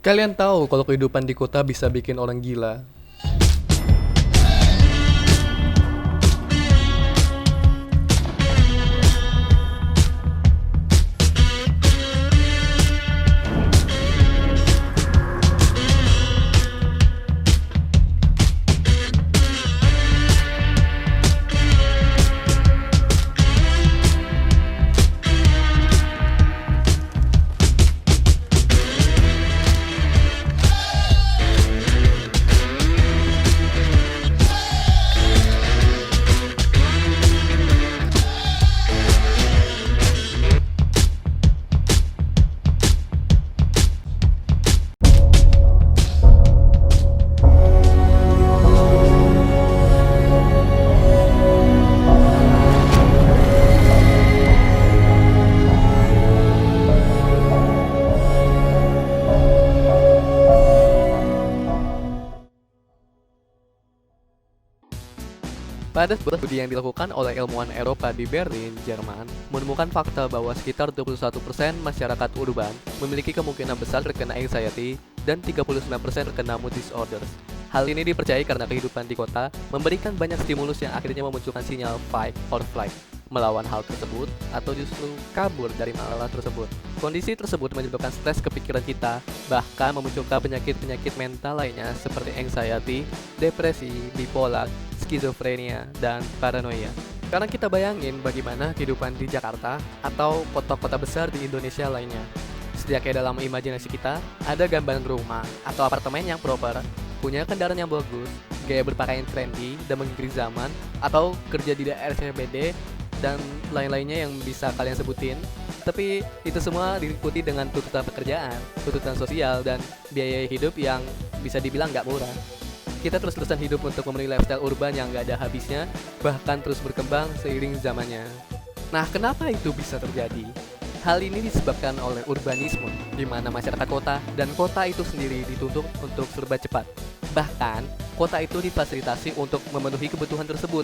Kalian tahu kalau kehidupan di kota bisa bikin orang gila? Pada sebuah studi yang dilakukan oleh ilmuwan Eropa di Berlin, Jerman, menemukan fakta bahwa sekitar 21% masyarakat urban memiliki kemungkinan besar terkena anxiety dan 39% terkena mood disorders. Hal ini dipercayai karena kehidupan di kota memberikan banyak stimulus yang akhirnya memunculkan sinyal fight or flight, melawan hal tersebut atau justru kabur dari masalah tersebut. Kondisi tersebut menyebabkan stres kepikiran kita, bahkan memunculkan penyakit-penyakit mental lainnya seperti anxiety, depresi, bipolar, skizofrenia, dan paranoia. Sekarang kita bayangin bagaimana kehidupan di Jakarta atau kota-kota besar di Indonesia lainnya. Setidaknya dalam imajinasi kita, ada gambaran rumah atau apartemen yang proper, punya kendaraan yang bagus, gaya berpakaian trendy dan mengikuti zaman, atau kerja di daerah CBD, dan lain-lainnya yang bisa kalian sebutin. Tapi itu semua diikuti dengan tuntutan pekerjaan, tuntutan sosial, dan biaya hidup yang bisa dibilang nggak murah. Kita terus-terusan hidup untuk memenuhi lifestyle urban yang nggak ada habisnya, bahkan terus berkembang seiring zamannya. Nah, kenapa itu bisa terjadi? Hal ini disebabkan oleh urbanisme, di mana masyarakat kota dan kota itu sendiri dituntut untuk serba cepat. Bahkan, kota itu difasilitasi untuk memenuhi kebutuhan tersebut.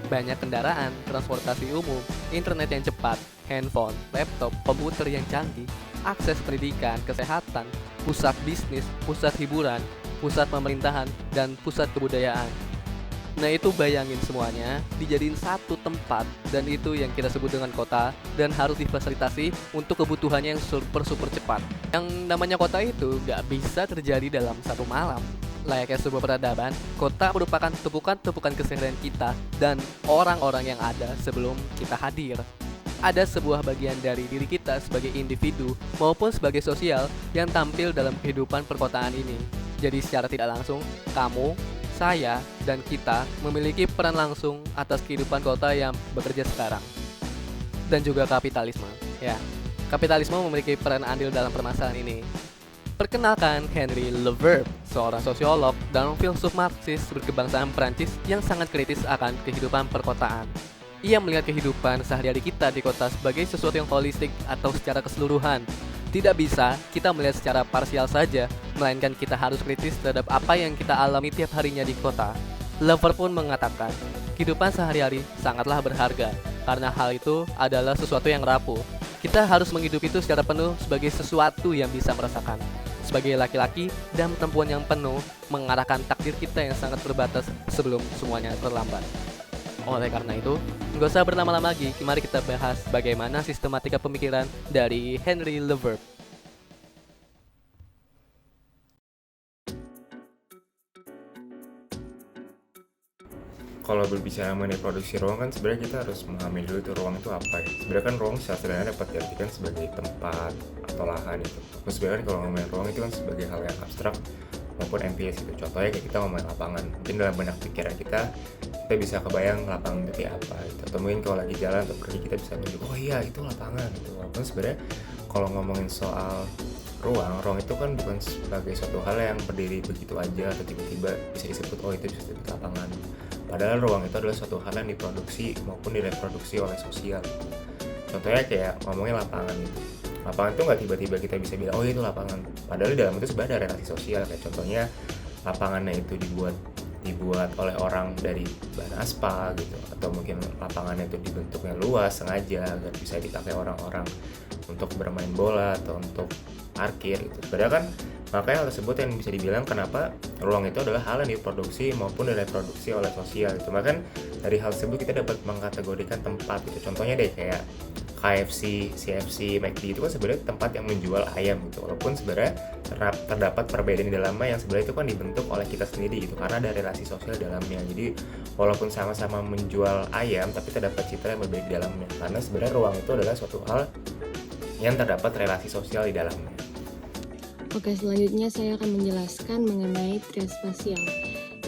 Banyak kendaraan, transportasi umum, internet yang cepat, handphone, laptop, komputer yang canggih, akses pendidikan, kesehatan, pusat bisnis, pusat hiburan, pusat pemerintahan, dan pusat kebudayaan. Nah, itu bayangin semuanya dijadiin satu tempat, dan itu yang kita sebut dengan kota, dan harus difasilitasi untuk kebutuhannya yang super cepat. Yang namanya kota itu gak bisa terjadi dalam satu malam. Layaknya sebuah peradaban, kota merupakan tumpukan-tumpukan keseharian kita dan orang-orang yang ada sebelum kita hadir. Ada sebuah bagian dari diri kita sebagai individu maupun sebagai sosial yang tampil dalam kehidupan perkotaan ini. Jadi secara tidak langsung, kamu, saya, dan kita memiliki peran langsung atas kehidupan kota yang bekerja sekarang. Dan juga kapitalisme. Ya, kapitalisme memiliki peran andil dalam permasalahan ini. Perkenalkan Henry Lefebvre, seorang sosiolog dan filsuf Marxis berkebangsaan Prancis yang sangat kritis akan kehidupan perkotaan. Ia melihat kehidupan sehari-hari kita di kota sebagai sesuatu yang holistik atau secara keseluruhan. Tidak bisa kita melihat secara parsial saja, melainkan kita harus kritis terhadap apa yang kita alami tiap harinya di kota. Lefebvre pun mengatakan, kehidupan sehari-hari sangatlah berharga, karena hal itu adalah sesuatu yang rapuh. Kita harus menghidupi itu secara penuh sebagai sesuatu yang bisa merasakan. Sebagai laki-laki dan perempuan yang penuh, mengarahkan takdir kita yang sangat terbatas sebelum semuanya terlambat. Oleh karena itu, nggak usah berlama-lama lagi, mari kita bahas bagaimana sistematika pemikiran dari Henry Lefebvre. Kalau berbicara mengenai produksi ruang kan sebenarnya kita harus memahami dulu itu ruang itu apa ya. Sebenarnya kan ruang secara sederhana dapat diartikan sebagai tempat atau lahan itu. Terus sebenarnya kan kalau ngomongin ruang itu kan sebagai hal yang abstrak maupun empiris gitu. Contohnya kayak kita ngomongin lapangan. Mungkin dalam benak pikiran kita bisa kebayang lapangan itu kayak apa gitu. Atau mungkin kalau lagi jalan atau pergi kita bisa nunjuk, oh iya itu lapangan gitu. Walaupun sebenarnya kalau ngomongin soal ruang itu kan bukan sebagai suatu hal yang berdiri begitu aja atau tiba-tiba bisa disebut oh itu bisa disebut lapangan. Padahal ruang itu adalah suatu hal yang diproduksi maupun direproduksi oleh sosial. Contohnya kayak ngomongin lapangan gitu. Lapangan itu nggak tiba-tiba kita bisa bilang oh itu lapangan. Padahal di dalam itu sebenarnya ada relasi sosial. Kayak contohnya lapangannya itu dibuat oleh orang dari bahan aspal gitu, atau mungkin lapangannya itu dibentuknya luas sengaja agar bisa dipakai orang-orang untuk bermain bola atau untuk parkir gitu. Sebenarnya kan makanya hal tersebut yang bisa dibilang kenapa ruang itu adalah hal yang diproduksi maupun direproduksi oleh sosial gitu. Bahkan dari hal tersebut kita dapat mengkategorikan tempat gitu. Contohnya deh kayak KFC, CFC, McD itu kan sebenarnya tempat yang menjual ayam gitu. Walaupun sebenarnya terdapat perbedaan di dalamnya yang sebenarnya itu kan dibentuk oleh kita sendiri gitu, karena ada relasi sosial di dalamnya. Jadi walaupun sama-sama menjual ayam tapi terdapat citra yang berbeda di dalamnya, karena sebenarnya ruang itu adalah suatu hal yang terdapat relasi sosial di dalamnya. Oke, selanjutnya saya akan menjelaskan mengenai trias spasial.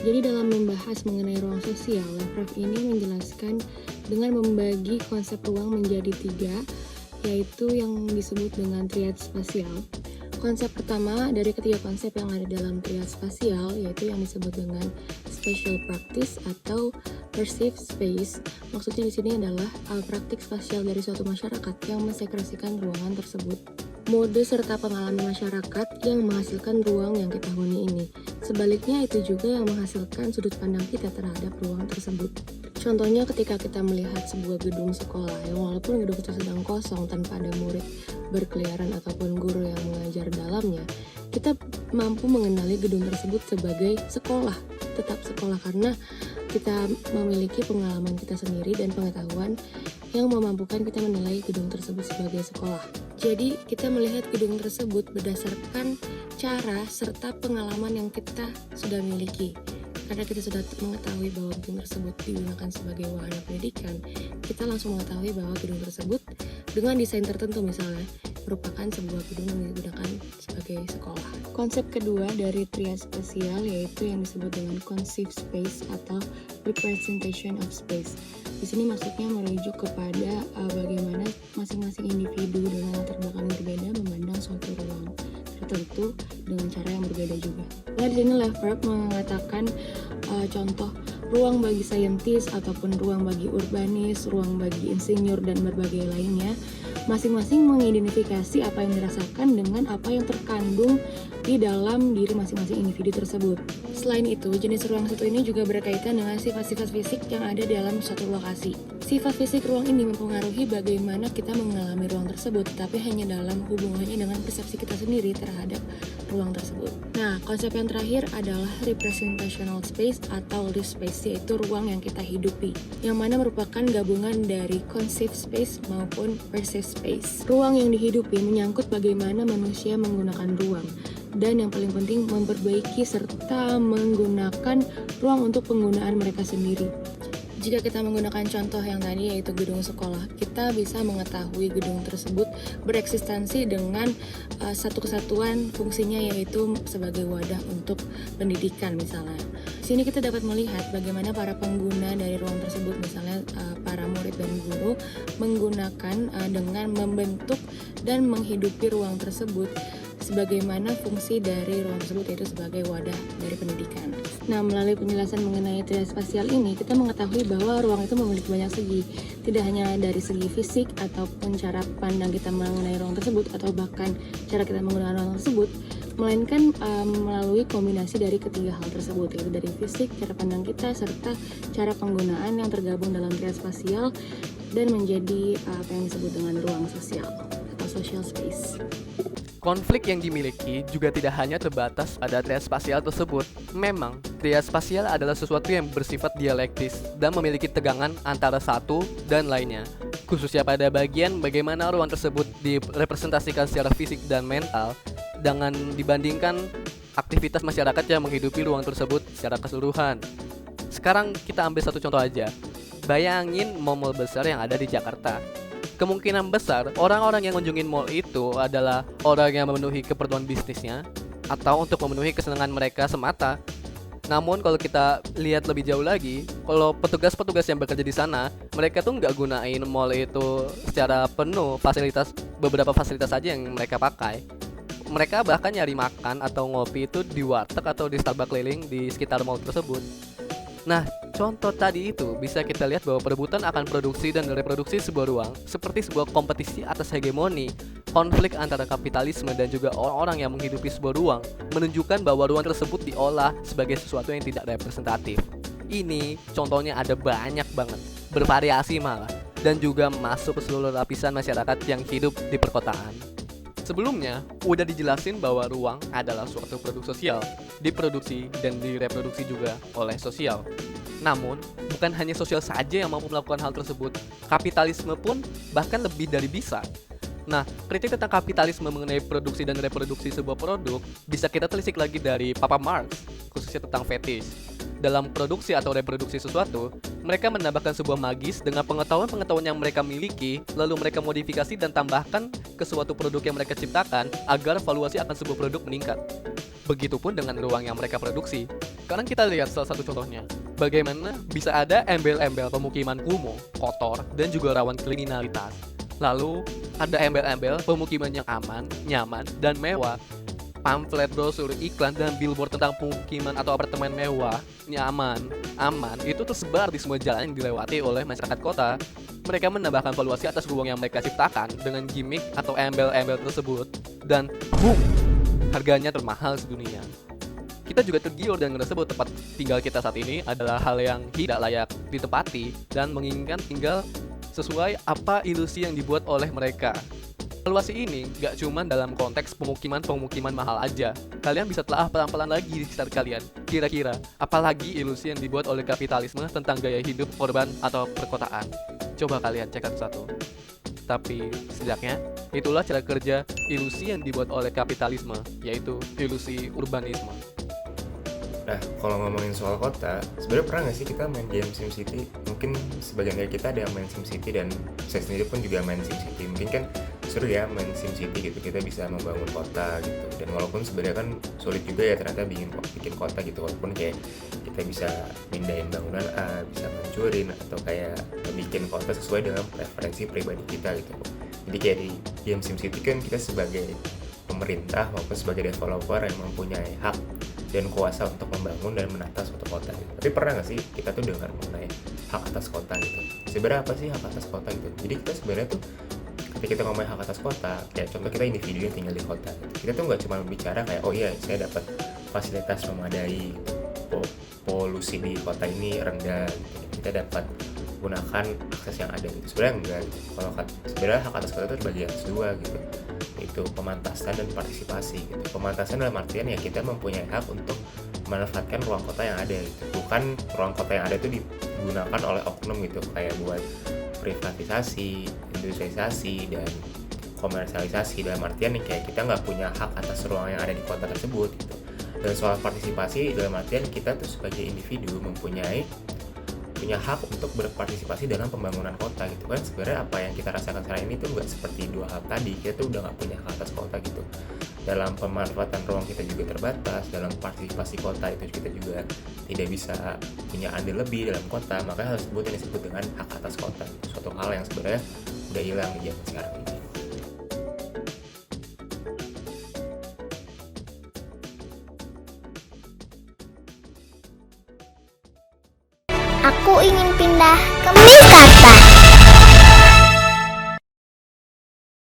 Jadi dalam membahas mengenai ruang sosial, Lavrov ini menjelaskan dengan membagi konsep ruang menjadi 3, yaitu yang disebut dengan triad spasial. Konsep pertama dari ketiga konsep yang ada dalam triad spasial, yaitu yang disebut dengan spatial practice atau perceived space. Maksudnya di sini adalah praktik spasial dari suatu masyarakat yang mensekresikan ruangan tersebut. Mode serta pengalaman masyarakat yang menghasilkan ruang yang kita huni ini. Sebaliknya itu juga yang menghasilkan sudut pandang kita terhadap ruang tersebut. Contohnya ketika kita melihat sebuah gedung sekolah yang walaupun gedung itu sedang kosong tanpa ada murid berkeliaran ataupun guru yang mengajar dalamnya, kita mampu mengenali gedung tersebut sebagai sekolah, tetap sekolah karena kita memiliki pengalaman kita sendiri dan pengetahuan yang memampukan kita menilai gedung tersebut sebagai sekolah. Jadi, kita melihat gedung tersebut berdasarkan cara serta pengalaman yang kita sudah miliki. Karena kita sudah mengetahui bahwa gedung tersebut digunakan sebagai wahana pendidikan, kita langsung mengetahui bahwa gedung tersebut dengan desain tertentu misalnya merupakan sebuah gedung yang digunakan sebagai sekolah. Konsep kedua dari trias spasial yaitu yang disebut dengan conceived space atau representation of space. Di sini maksudnya merujuk kepada bagaimana masing-masing individu dengan latar belakang yang berbeda memandang suatu ruang tertentu dengan cara yang berbeda juga. Nah, di sini Lavrov mengatakan contoh ruang bagi saintis ataupun ruang bagi urbanis, ruang bagi insinyur dan berbagai lainnya, masing-masing mengidentifikasi apa yang dirasakan dengan apa yang terkandung di dalam diri masing-masing individu tersebut. Selain itu, jenis ruang satu ini juga berkaitan dengan sifat-sifat fisik yang ada di dalam suatu lokasi. Sifat fisik ruang ini mempengaruhi bagaimana kita mengalami ruang tersebut, tetapi hanya dalam hubungannya dengan persepsi kita sendiri terhadap ruang tersebut. Nah, konsep yang terakhir adalah representational space atau live space, yaitu ruang yang kita hidupi, yang mana merupakan gabungan dari conceived space maupun perceived space. Ruang yang dihidupi menyangkut bagaimana manusia menggunakan ruang, dan yang paling penting memperbaiki serta menggunakan ruang untuk penggunaan mereka sendiri. Jika kita menggunakan contoh yang tadi yaitu gedung sekolah, kita bisa mengetahui gedung tersebut bereksistensi dengan satu kesatuan fungsinya yaitu sebagai wadah untuk pendidikan misalnya. Di sini kita dapat melihat bagaimana para pengguna dari ruang tersebut, misalnya para murid dan guru, menggunakan dengan membentuk dan menghidupi ruang tersebut sebagaimana fungsi dari ruang tersebut yaitu sebagai wadah dari pendidikan. Nah, melalui penjelasan mengenai trias spasial ini, kita mengetahui bahwa ruang itu memiliki banyak segi, tidak hanya dari segi fisik ataupun cara pandang kita mengenai ruang tersebut atau bahkan cara kita menggunakan ruang tersebut, melainkan melalui kombinasi dari ketiga hal tersebut, yaitu dari fisik, cara pandang kita, serta cara penggunaan yang tergabung dalam trias spasial dan menjadi apa yang disebut dengan ruang sosial atau social space. Konflik yang dimiliki juga tidak hanya terbatas pada trias spasial tersebut. Memang, trias spasial adalah sesuatu yang bersifat dialektis dan memiliki tegangan antara satu dan lainnya. Khususnya pada bagian bagaimana ruang tersebut direpresentasikan secara fisik dan mental dengan dibandingkan aktivitas masyarakat yang menghidupi ruang tersebut secara keseluruhan. Sekarang kita ambil satu contoh aja. Bayangin mall besar yang ada di Jakarta. Kemungkinan besar orang-orang yang mengunjungi mall itu adalah orang yang memenuhi keperluan bisnisnya atau untuk memenuhi kesenangan mereka semata. Namun kalau kita lihat lebih jauh lagi, kalau petugas-petugas yang bekerja di sana, mereka tuh nggak gunain mall itu secara penuh, beberapa fasilitas saja yang mereka pakai. Mereka bahkan nyari makan atau ngopi itu di warteg atau di Starbucks keliling di sekitar mall tersebut. Nah, contoh tadi itu bisa kita lihat bahwa perebutan akan produksi dan reproduksi sebuah ruang seperti sebuah kompetisi atas hegemoni. Konflik antara kapitalisme dan juga orang-orang yang menghidupi sebuah ruang menunjukkan bahwa ruang tersebut diolah sebagai sesuatu yang tidak representatif. Ini contohnya ada banyak banget, bervariasi malah, dan juga masuk ke seluruh lapisan masyarakat yang hidup di perkotaan. Sebelumnya, udah dijelasin bahwa ruang adalah suatu produk sosial, diproduksi dan direproduksi juga oleh sosial. Namun, bukan hanya sosial saja yang mampu melakukan hal tersebut, kapitalisme pun bahkan lebih dari bisa. Nah, kritik tentang kapitalisme mengenai produksi dan reproduksi sebuah produk bisa kita telisik lagi dari Papa Marx, khususnya tentang fetish. Dalam produksi atau reproduksi sesuatu, mereka menambahkan sebuah magis dengan pengetahuan-pengetahuan yang mereka miliki, lalu mereka modifikasi dan tambahkan ke suatu produk yang mereka ciptakan agar valuasi akan sebuah produk meningkat. Begitupun dengan ruang yang mereka produksi. Sekarang kita lihat salah satu contohnya. Bagaimana bisa ada embel-embel pemukiman kumuh, kotor, dan juga rawan kriminalitas. Lalu, ada embel-embel pemukiman yang aman, nyaman, dan mewah. Pamflet, brosur, iklan, dan billboard tentang pemukiman atau apartemen mewah, nyaman, aman, itu tersebar di semua jalan yang dilewati oleh masyarakat kota. Mereka menambahkan valuasi atas ruang yang mereka ciptakan dengan gimmick atau embel-embel tersebut. Dan boom! Harganya termahal sedunia. Kita juga tergiur dan ngerasa bahwa tempat tinggal kita saat ini adalah hal yang tidak layak ditempati dan menginginkan tinggal sesuai apa ilusi yang dibuat oleh mereka. Valuasi ini gak cuma dalam konteks pemukiman mahal aja. Kalian bisa telah pelan-pelan lagi di sekitar kalian. Kira-kira, apalagi ilusi yang dibuat oleh kapitalisme tentang gaya hidup urban atau perkotaan. Coba kalian cek satu-satu. Tapi, setidaknya, itulah cara kerja ilusi yang dibuat oleh kapitalisme, yaitu ilusi urbanisme. Nah, kalau ngomongin soal kota, sebenarnya pernah nggak sih kita main game SimCity? Mungkin sebagian dari kita ada yang main SimCity dan saya sendiri pun juga main SimCity. Mungkin kan seru ya main SimCity gitu, kita bisa membangun kota gitu. Dan walaupun sebenarnya kan sulit juga ya ternyata bikin kota gitu, walaupun kayak kita bisa pindahin bangunan A, bisa ngancurin atau kayak bikin kota sesuai dengan preferensi pribadi kita gitu. Jadi kayak di game SimCity kan kita sebagai pemerintah maupun sebagai developer yang mempunyai hak dan kuasa untuk membangun dan menata suatu kota gitu. Tapi pernah nggak sih kita tuh dengar mengenai hak atas kota gitu? Sebenarnya apa sih hak atas kota gitu? Jadi kita sebenarnya tuh ketika kita ngomongin hak atas kota, kayak contoh kita individu yang tinggal di kota gitu. Kita tuh nggak cuma bicara kayak oh iya saya dapat fasilitas memadai gitu. Polusi di kota ini rendah gitu. Kita dapat gunakan akses yang ada gitu. Sebenarnya enggak gitu. Kalau sebenarnya hak atas kota itu terbagi atas dua gitu. Itu pemantasan dan partisipasi gitu. Pemantasan dalam artian ya kita mempunyai hak untuk memanfaatkan ruang kota yang ada gitu. Bukan ruang kota yang ada itu digunakan oleh oknum gitu kayak buat privatisasi, industrialisasi dan komersialisasi. Dalam artian nih kayak kita nggak punya hak atas ruang yang ada di kota tersebut gitu. Dan soal partisipasi dalam artian kita tuh sebagai individu punya hak untuk berpartisipasi dalam pembangunan kota gitu kan. Sebenarnya apa yang kita rasakan sekarang ini tuh nggak seperti dua hal tadi. Kita tuh udah nggak punya hak atas kota gitu. Dalam pemanfaatan ruang kita juga terbatas, dalam partisipasi kota itu kita juga tidak bisa punya andil lebih dalam kota. Makanya hal tersebut yang disebut dengan hak atas kota, suatu hal yang sebenarnya udah hilang di zaman sekarang ini. Aku ingin pindah ke Mekarta.